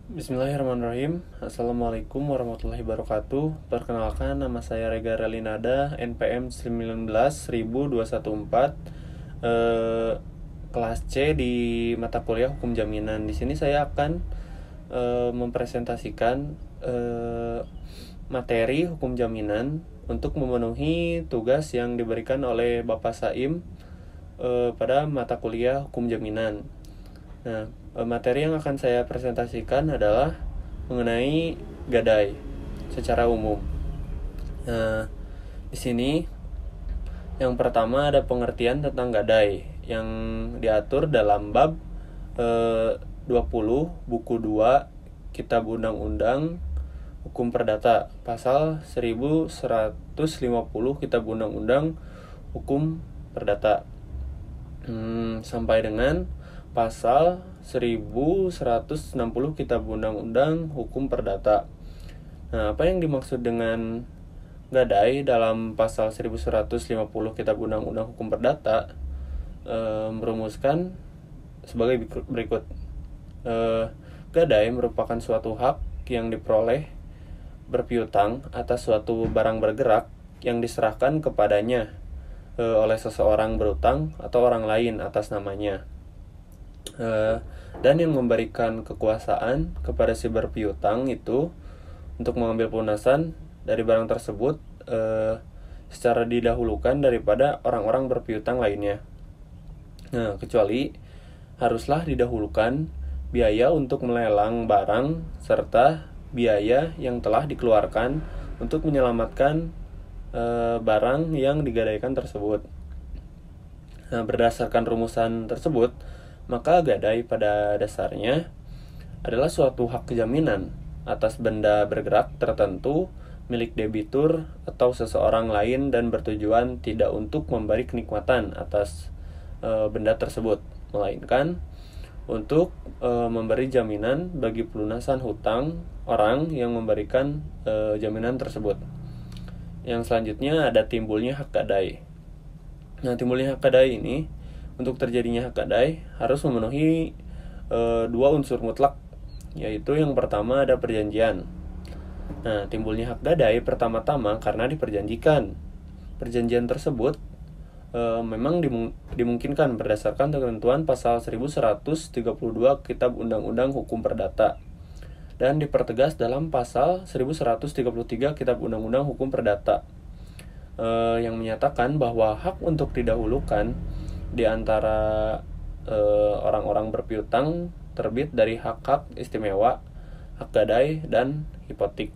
Bismillahirrahmanirrahim. Assalamualaikum warahmatullahi wabarakatuh. Perkenalkan, nama saya Rega Relinada, NPM 19 10214, kelas C di mata kuliah Hukum Jaminan. Di sini saya akan mempresentasikan materi hukum jaminan untuk memenuhi tugas yang diberikan oleh Bapak Saim pada mata kuliah Hukum Jaminan. Nah, materi yang akan saya presentasikan adalah mengenai gadai secara umum. Nah, di sini yang pertama ada pengertian tentang gadai yang diatur dalam bab 20 buku 2 Kitab Undang-Undang Hukum Perdata, pasal 1150 Kitab Undang-Undang Hukum Perdata, sampai dengan pasal 1160 Kitab Undang-Undang Hukum Perdata. Nah, apa yang dimaksud dengan gadai dalam pasal 1150 Kitab Undang-Undang Hukum Perdata merumuskan sebagai berikut. Gadai merupakan suatu hak yang diperoleh berpiutang atas suatu barang bergerak yang diserahkan kepadanya oleh seseorang berutang atau orang lain atas namanya, dan yang memberikan kekuasaan kepada si berpiutang itu untuk mengambil pelunasan dari barang tersebut secara didahulukan daripada orang-orang berpiutang lainnya. Nah, kecuali haruslah didahulukan biaya untuk melelang barang serta biaya yang telah dikeluarkan untuk menyelamatkan barang yang digadaikan tersebut. Nah, berdasarkan rumusan tersebut, maka gadai pada dasarnya adalah suatu hak jaminan atas benda bergerak tertentu milik debitur atau seseorang lain dan bertujuan tidak untuk memberi kenikmatan atas benda tersebut, melainkan untuk memberi jaminan bagi pelunasan hutang orang yang memberikan jaminan tersebut. Yang selanjutnya ada timbulnya hak gadai. Nah, timbulnya hak gadai ini, untuk terjadinya hak gadai harus memenuhi dua unsur mutlak, yaitu yang pertama ada perjanjian. Nah, timbulnya hak gadai pertama-tama karena diperjanjikan. Perjanjian tersebut memang dimungkinkan berdasarkan ketentuan pasal 1132 Kitab Undang-Undang Hukum Perdata dan dipertegas dalam pasal 1133 Kitab Undang-Undang Hukum Perdata yang menyatakan bahwa hak untuk didahulukan di antara orang-orang berpiutang terbit dari hak-hak istimewa, hak gadai, dan hipotek.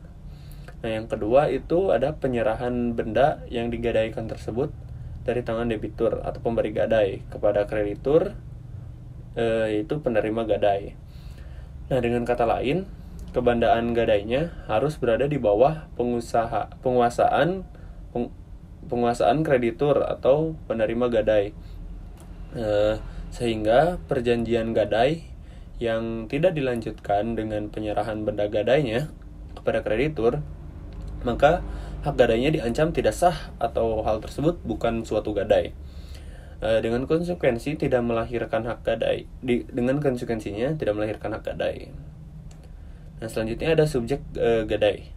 Nah, yang kedua itu ada penyerahan benda yang digadaikan tersebut dari tangan debitur atau pemberi gadai kepada kreditur, yaitu penerima gadai. Nah, dengan kata lain, kebandaan gadainya harus berada di bawah penguasaan kreditur atau penerima gadai, sehingga perjanjian gadai yang tidak dilanjutkan dengan penyerahan benda gadainya kepada kreditur, maka hak gadainya diancam tidak sah atau hal tersebut bukan suatu gadai, dengan konsekuensi tidak melahirkan hak gadai. Dengan konsekuensinya tidak melahirkan hak gadai. Nah, selanjutnya ada subjek gadai.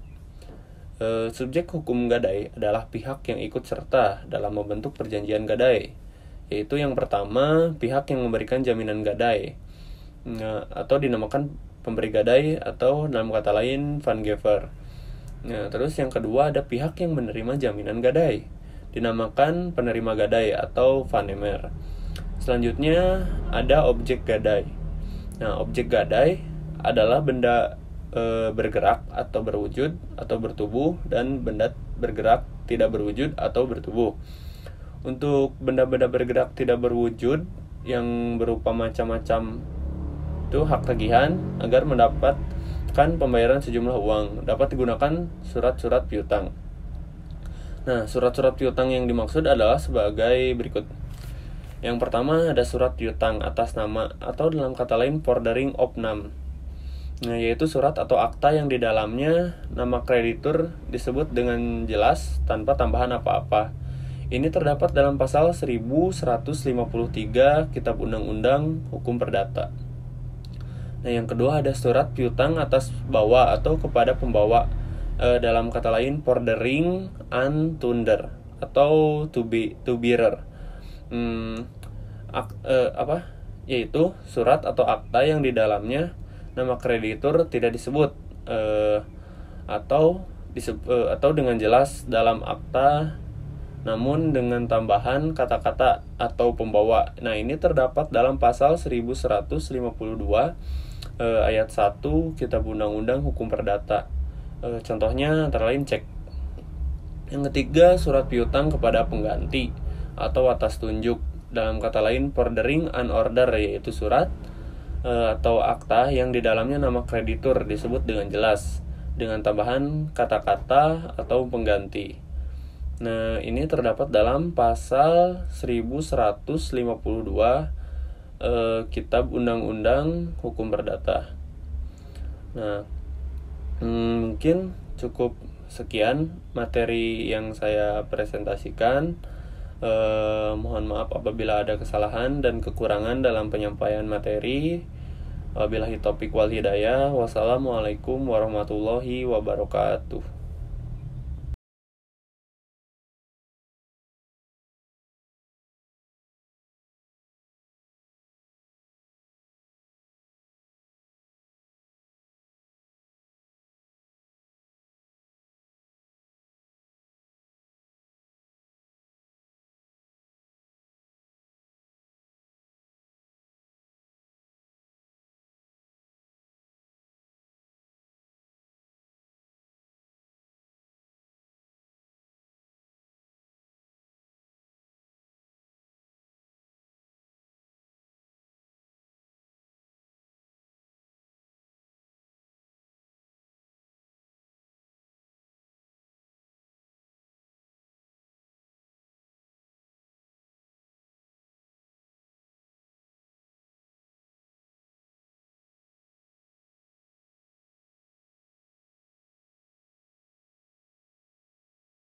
Subjek hukum gadai adalah pihak yang ikut serta dalam membentuk perjanjian gadai, yaitu yang pertama pihak yang memberikan jaminan gadai, atau dinamakan pemberi gadai atau dalam kata lain vangever. Nah, terus yang kedua ada pihak yang menerima jaminan gadai, dinamakan penerima gadai atau vanemer. Selanjutnya ada objek gadai. Nah, objek gadai adalah benda bergerak atau berwujud atau bertubuh dan benda bergerak tidak berwujud atau bertubuh. Untuk benda-benda bergerak tidak berwujud yang berupa macam-macam itu hak tagihan agar mendapatkan pembayaran sejumlah uang dapat digunakan surat-surat piutang. Nah, surat-surat piutang yang dimaksud adalah sebagai berikut. Yang pertama ada surat piutang atas nama atau dalam kata lain ordering of name. Nah, yaitu surat atau akta yang di dalamnya nama kreditur disebut dengan jelas tanpa tambahan apa-apa. Ini terdapat dalam pasal 1153 Kitab Undang-Undang Hukum Perdata. Nah, yang kedua ada surat piutang atas bawa atau kepada pembawa. Dalam kata lain, fordering tunder atau to bearer. Yaitu surat atau akta yang di dalamnya nama kreditur tidak disebut atau dengan jelas dalam akta, namun dengan tambahan kata-kata atau pembawa. Nah, ini terdapat dalam pasal 1152 ayat 1 Kitab Undang-Undang Hukum Perdata. Contohnya antara lain cek. Yang ketiga, surat piutang kepada pengganti atau atas tunjuk. Dalam kata lain, fordering an order, yaitu surat atau akta yang di dalamnya nama kreditur disebut dengan jelas dengan tambahan kata-kata atau pengganti. Nah, ini terdapat dalam pasal 1152 Kitab Undang-Undang Hukum Perdata. Nah, mungkin cukup sekian materi yang saya presentasikan. Mohon maaf apabila ada kesalahan dan kekurangan dalam penyampaian materi. Wabillahi taufiq wal hidayah. Wassalamualaikum warahmatullahi wabarakatuh.